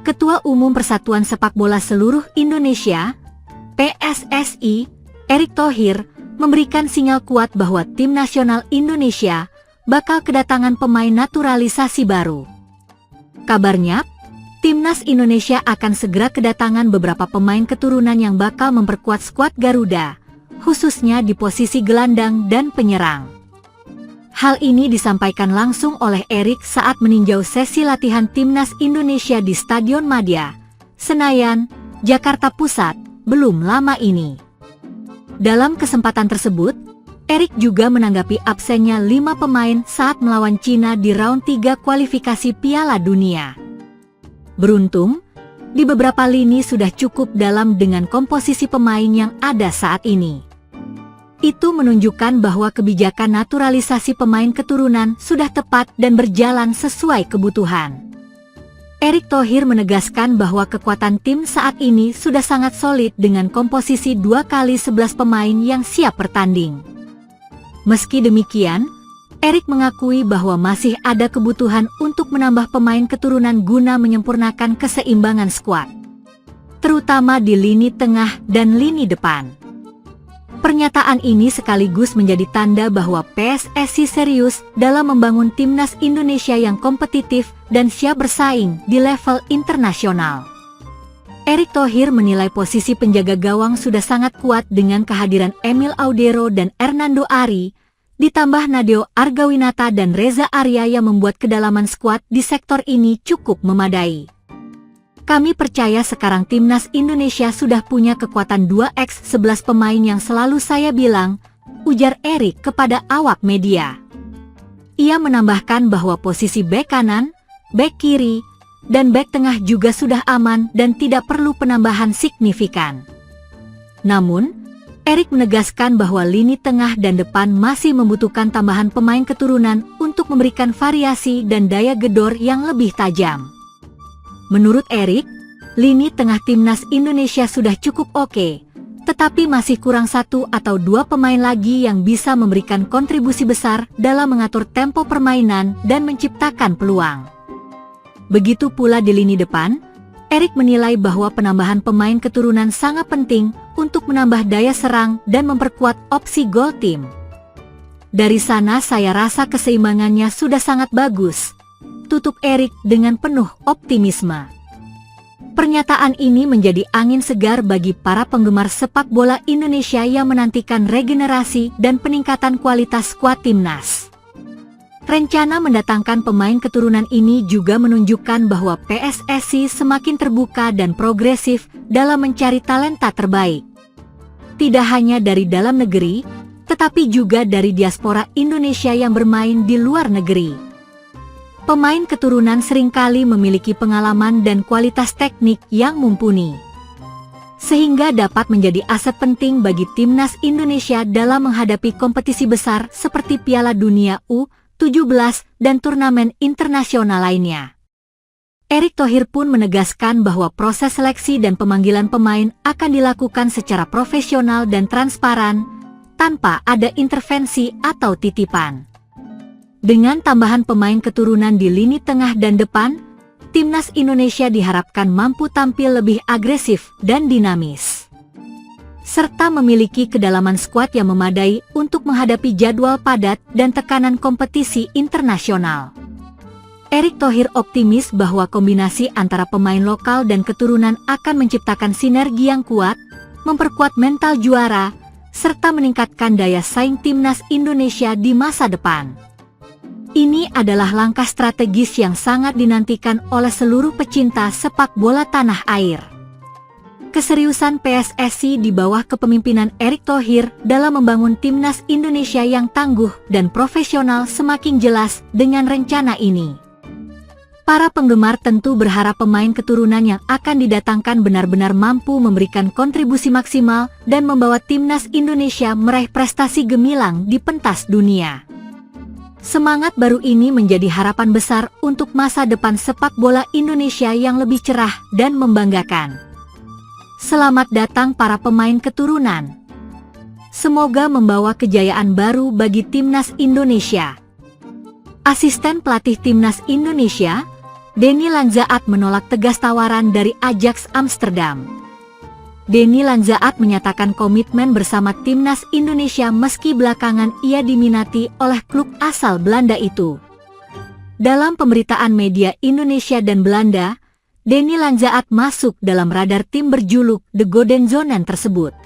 Ketua Umum Persatuan Sepak Bola Seluruh Indonesia, PSSI, Erick Thohir, memberikan sinyal kuat bahwa tim nasional Indonesia bakal kedatangan pemain naturalisasi baru. Kabarnya, Timnas Indonesia akan segera kedatangan beberapa pemain keturunan yang bakal memperkuat skuad Garuda, khususnya di posisi gelandang dan penyerang. Hal ini disampaikan langsung oleh Erick saat meninjau sesi latihan Timnas Indonesia di Stadion Madia, Senayan, Jakarta Pusat, belum lama ini. Dalam kesempatan tersebut, Erick juga menanggapi absennya 5 pemain saat melawan Cina di round 3 kualifikasi Piala Dunia. Beruntung, di beberapa lini sudah cukup dalam dengan komposisi pemain yang ada saat ini. Itu menunjukkan bahwa kebijakan naturalisasi pemain keturunan sudah tepat dan berjalan sesuai kebutuhan. Erick Thohir menegaskan bahwa kekuatan tim saat ini sudah sangat solid dengan komposisi 2x11 pemain yang siap bertanding. Meski demikian, Erick mengakui bahwa masih ada kebutuhan untuk menambah pemain keturunan guna menyempurnakan keseimbangan skuad, terutama di lini tengah dan lini depan. Pernyataan ini sekaligus menjadi tanda bahwa PSSI serius dalam membangun timnas Indonesia yang kompetitif dan siap bersaing di level internasional. Erick Thohir menilai posisi penjaga gawang sudah sangat kuat dengan kehadiran Emil Audero dan Hernando Ari, ditambah Nadeo Argawinata dan Reza Arya yang membuat kedalaman skuad di sektor ini cukup memadai. Kami percaya sekarang timnas Indonesia sudah punya kekuatan 2x11 pemain yang selalu saya bilang, ujar Erick kepada awak media. Ia menambahkan bahwa posisi bek kanan, bek kiri, dan bek tengah juga sudah aman dan tidak perlu penambahan signifikan. Namun, Erick menegaskan bahwa lini tengah dan depan masih membutuhkan tambahan pemain keturunan untuk memberikan variasi dan daya gedor yang lebih tajam. Menurut Erick, lini tengah timnas Indonesia sudah cukup oke, tetapi masih kurang 1 atau 2 pemain lagi yang bisa memberikan kontribusi besar dalam mengatur tempo permainan dan menciptakan peluang. Begitu pula di lini depan, Erick menilai bahwa penambahan pemain keturunan sangat penting untuk menambah daya serang dan memperkuat opsi gol tim. Dari sana saya rasa keseimbangannya sudah sangat bagus, tutup Erick dengan penuh optimisme. Pernyataan ini menjadi angin segar bagi para penggemar sepak bola Indonesia yang menantikan regenerasi dan peningkatan kualitas skuad timnas. Rencana mendatangkan pemain keturunan ini juga menunjukkan bahwa PSSI semakin terbuka dan progresif dalam mencari talenta terbaik. Tidak hanya dari dalam negeri, tetapi juga dari diaspora Indonesia yang bermain di luar negeri. Pemain keturunan seringkali memiliki pengalaman dan kualitas teknik yang mumpuni, sehingga dapat menjadi aset penting bagi timnas Indonesia dalam menghadapi kompetisi besar seperti Piala Dunia U17 dan turnamen internasional lainnya. Erick Thohir pun menegaskan bahwa proses seleksi dan pemanggilan pemain akan dilakukan secara profesional dan transparan, tanpa ada intervensi atau titipan. Dengan tambahan pemain keturunan di lini tengah dan depan, timnas Indonesia diharapkan mampu tampil lebih agresif dan dinamis, serta memiliki kedalaman skuad yang memadai untuk menghadapi jadwal padat dan tekanan kompetisi internasional. Erick Thohir optimis bahwa kombinasi antara pemain lokal dan keturunan akan menciptakan sinergi yang kuat, memperkuat mental juara, serta meningkatkan daya saing timnas Indonesia di masa depan. Ini adalah langkah strategis yang sangat dinantikan oleh seluruh pecinta sepak bola tanah air. Keseriusan PSSI di bawah kepemimpinan Erick Thohir dalam membangun timnas Indonesia yang tangguh dan profesional semakin jelas dengan rencana ini. Para penggemar tentu berharap pemain keturunan yang akan didatangkan benar-benar mampu memberikan kontribusi maksimal dan membawa timnas Indonesia meraih prestasi gemilang di pentas dunia. Semangat baru ini menjadi harapan besar untuk masa depan sepak bola Indonesia yang lebih cerah dan membanggakan. Selamat datang para pemain keturunan. Semoga membawa kejayaan baru bagi timnas Indonesia. Asisten pelatih timnas Indonesia, Denny Lanzaat menolak tegas tawaran dari Ajax Amsterdam. Denny Lanzaat menyatakan komitmen bersama timnas Indonesia meski belakangan ia diminati oleh klub asal Belanda itu. Dalam pemberitaan media Indonesia dan Belanda, Denny Lanzaat masuk dalam radar tim berjuluk The Golden Zonen tersebut.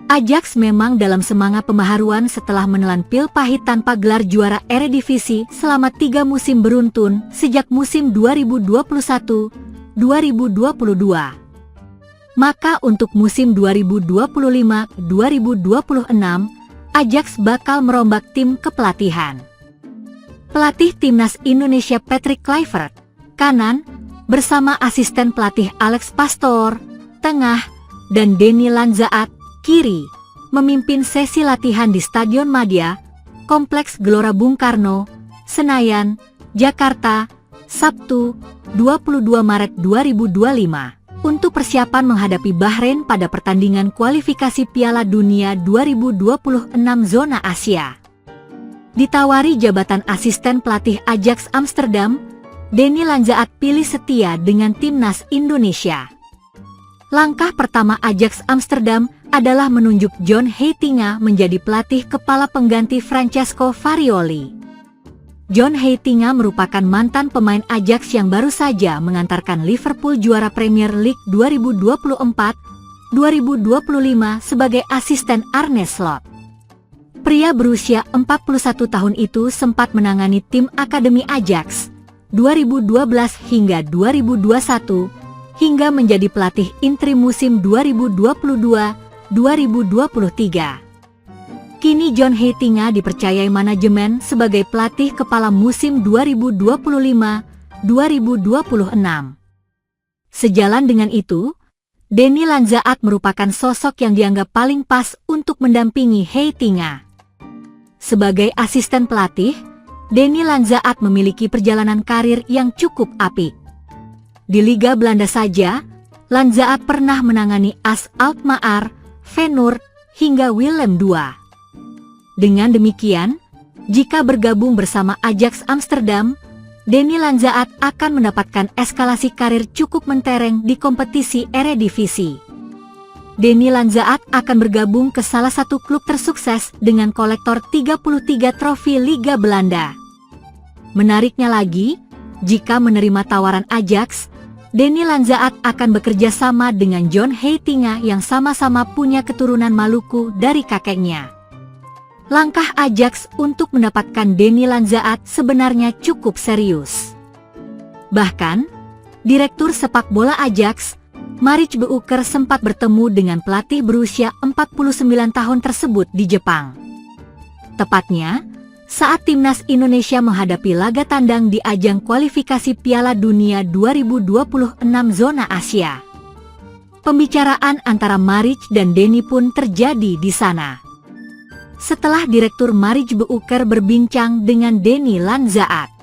Ajax memang dalam semangat pembaharuan setelah menelan pil pahit tanpa gelar juara Eredivisie selama 3 musim beruntun sejak musim 2021-2022. Maka untuk musim 2025-2026, Ajax bakal merombak tim kepelatihan. Pelatih timnas Indonesia Patrick Kluivert, kanan, bersama asisten pelatih Alex Pastoor, tengah, dan Denny Lanzaat, kiri, memimpin sesi latihan di Stadion Madia, Kompleks Gelora Bung Karno, Senayan, Jakarta, Sabtu, 22 Maret 2025, untuk persiapan menghadapi Bahrain pada pertandingan kualifikasi Piala Dunia 2026 zona Asia. Ditawari jabatan asisten pelatih Ajax Amsterdam, Denny Lanzaat pilih setia dengan timnas Indonesia. Langkah pertama Ajax Amsterdam adalah menunjuk John Heitinga menjadi pelatih kepala pengganti Francesco Farioli. John Heitinga merupakan mantan pemain Ajax yang baru saja mengantarkan Liverpool juara Premier League 2024-2025 sebagai asisten Arne Slot. Pria berusia 41 tahun itu sempat menangani tim Akademi Ajax 2012 hingga 2021, hingga menjadi pelatih intrim musim 2022-2023. Kini John Heitinga dipercayai manajemen sebagai pelatih kepala musim 2025-2026. Sejalan dengan itu, Denny Lanzaat merupakan sosok yang dianggap paling pas untuk mendampingi Heitinga. Sebagai asisten pelatih, Denny Lanzaat memiliki perjalanan karir yang cukup apik. Di Liga Belanda saja, Lanzaat pernah menangani AS Alkmaar, Feyenoord, hingga Willem II. Dengan demikian, jika bergabung bersama Ajax Amsterdam, Denny Lanzaat akan mendapatkan eskalasi karir cukup mentereng di kompetisi Eredivisie. Denny Lanzaat akan bergabung ke salah satu klub tersukses dengan kolektor 33 trofi Liga Belanda. Menariknya lagi, jika menerima tawaran Ajax, Denny Lanzaat akan bekerja sama dengan John Heitinga yang sama-sama punya keturunan Maluku dari kakeknya. Langkah Ajax untuk mendapatkan Denny Lanzaat sebenarnya cukup serius. Bahkan, Direktur sepak bola Ajax, Maritz Beuker sempat bertemu dengan pelatih berusia 49 tahun tersebut di Jepang. Tepatnya, saat timnas Indonesia menghadapi laga tandang di ajang kualifikasi Piala Dunia 2026 zona Asia. Pembicaraan antara Maritz dan Denny pun terjadi di sana. Setelah Direktur Maritz Beuker berbincang dengan Denny Lanzaat,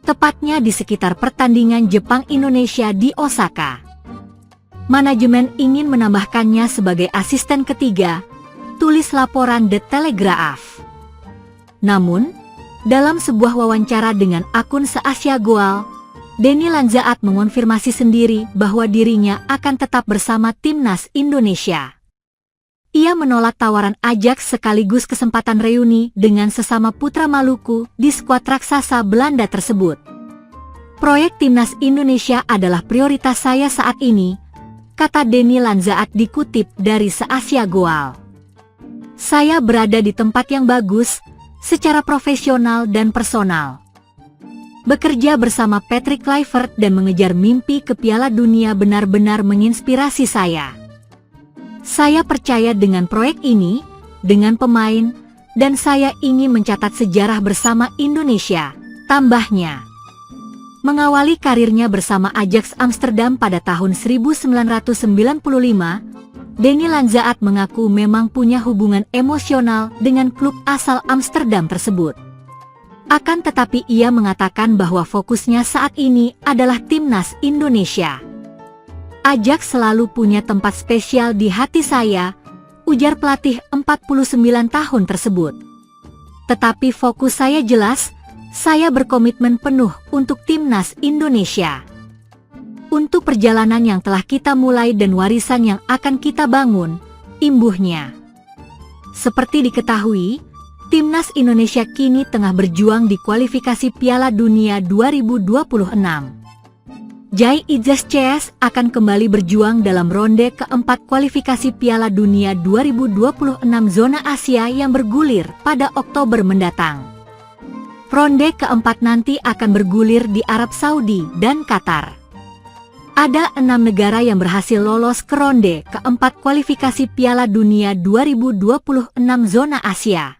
tepatnya di sekitar pertandingan Jepang-Indonesia di Osaka, manajemen ingin menambahkannya sebagai asisten ketiga, tulis laporan The Telegraph. Namun, dalam sebuah wawancara dengan akun Se-Asia Goal, Denny Lanzaat mengonfirmasi sendiri bahwa dirinya akan tetap bersama timnas Indonesia. Ia menolak tawaran Ajax sekaligus kesempatan reuni dengan sesama putra Maluku di skuad raksasa Belanda tersebut. Proyek timnas Indonesia adalah prioritas saya saat ini, kata Denny Lanzaat dikutip dari Se-Asia Goal. Saya berada di tempat yang bagus, secara profesional dan personal. Bekerja bersama Patrick Kluivert dan mengejar mimpi ke Piala Dunia benar-benar menginspirasi saya. Saya percaya dengan proyek ini, dengan pemain, dan saya ingin mencatat sejarah bersama Indonesia, tambahnya. Mengawali karirnya bersama Ajax Amsterdam pada tahun 1995, Denny Lanzaat mengaku memang punya hubungan emosional dengan klub asal Amsterdam tersebut. Akan tetapi ia mengatakan bahwa fokusnya saat ini adalah timnas Indonesia. Ajax selalu punya tempat spesial di hati saya, ujar pelatih 49 tahun tersebut. Tetapi fokus saya jelas, Saya berkomitmen penuh untuk Timnas Indonesia. Untuk perjalanan yang telah kita mulai dan warisan yang akan kita bangun, imbuhnya. Seperti diketahui, Timnas Indonesia kini tengah berjuang di kualifikasi Piala Dunia 2026. Jai Izas CS akan kembali berjuang dalam ronde keempat kualifikasi Piala Dunia 2026 zona Asia yang bergulir pada Oktober mendatang. Ronde keempat nanti akan bergulir di Arab Saudi dan Qatar. Ada 6 negara yang berhasil lolos ke ronde keempat kualifikasi Piala Dunia 2026 zona Asia.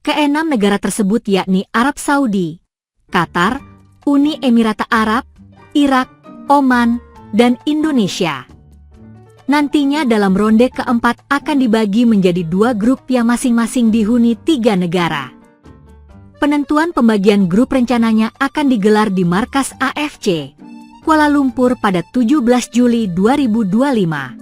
Keenam negara tersebut yakni Arab Saudi, Qatar, Uni Emirat Arab, Irak, Oman, dan Indonesia. Nantinya dalam ronde keempat akan dibagi menjadi 2 grup yang masing-masing dihuni 3 negara. Penentuan pembagian grup rencananya akan digelar di markas AFC, Kuala Lumpur pada 17 Juli 2025.